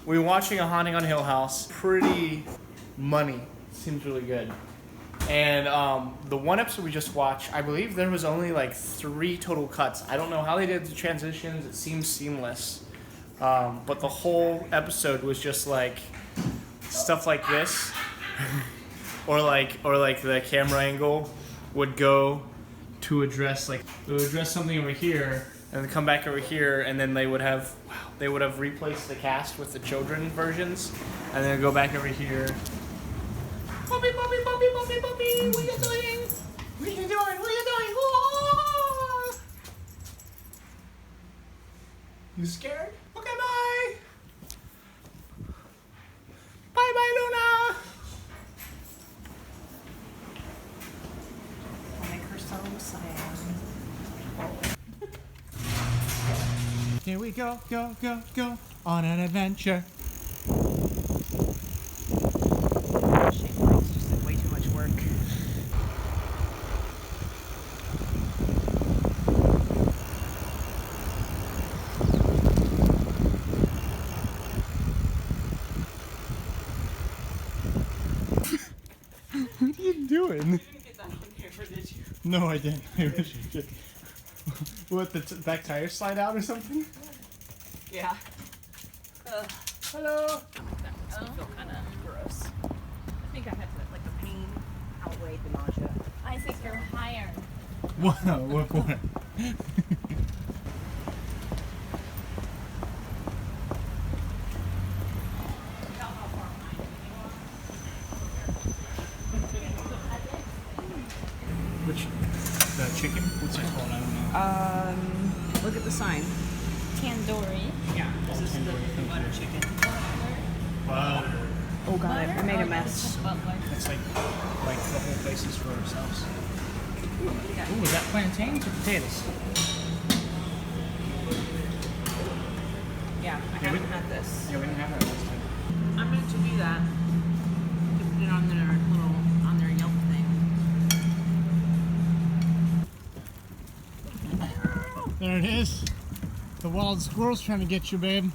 We were watching A Haunting on Hill House. Pretty money. Seems really good. And the one episode we just watched, I believe there was only like 3 total cuts. I don't know how they did the transitions. It seems seamless. But the whole episode was just like stuff like this, or like the camera angle would go to address something over here, and then come back over here, and then they would have replaced the cast with the children versions, and then go back over here. Bobby, Bobby, Bobby, Bobby, Bobby, what are you doing? What are you doing? What are you doing? Oh! You scared? Okay, bye. Bye, bye, Luna. I'll make her so sad. Here we go, go, go, go on an adventure. It's just like way too much work. What are you doing? You didn't get that on camera, did you? No, I didn't. I wish I did. What, the back tires slide out or something? Yeah. Hello. That makes me feel kind of gross. I think I had to, like, the pain outweighed the nausea. I think you're higher. What? Which, the chicken? What's it called? I don't know. Look at the sign. Tandoori. Yeah, this is the butter chicken. Butter. Oh god, I made a mess. Butler. It's like the whole place is for ourselves. Ooh, is that plantains or potatoes? Yeah, I haven't had this. Yeah, we didn't have that last time. I meant to do that. To put it on their Yelp thing. There it is. The wild squirrel's trying to get you, babe.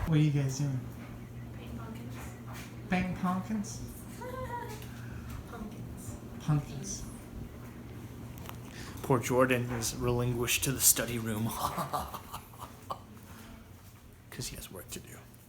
What are you guys doing? Bang pumpkins? Pumpkins. Poor Jordan is relinquished to the study room. Because he has work to do.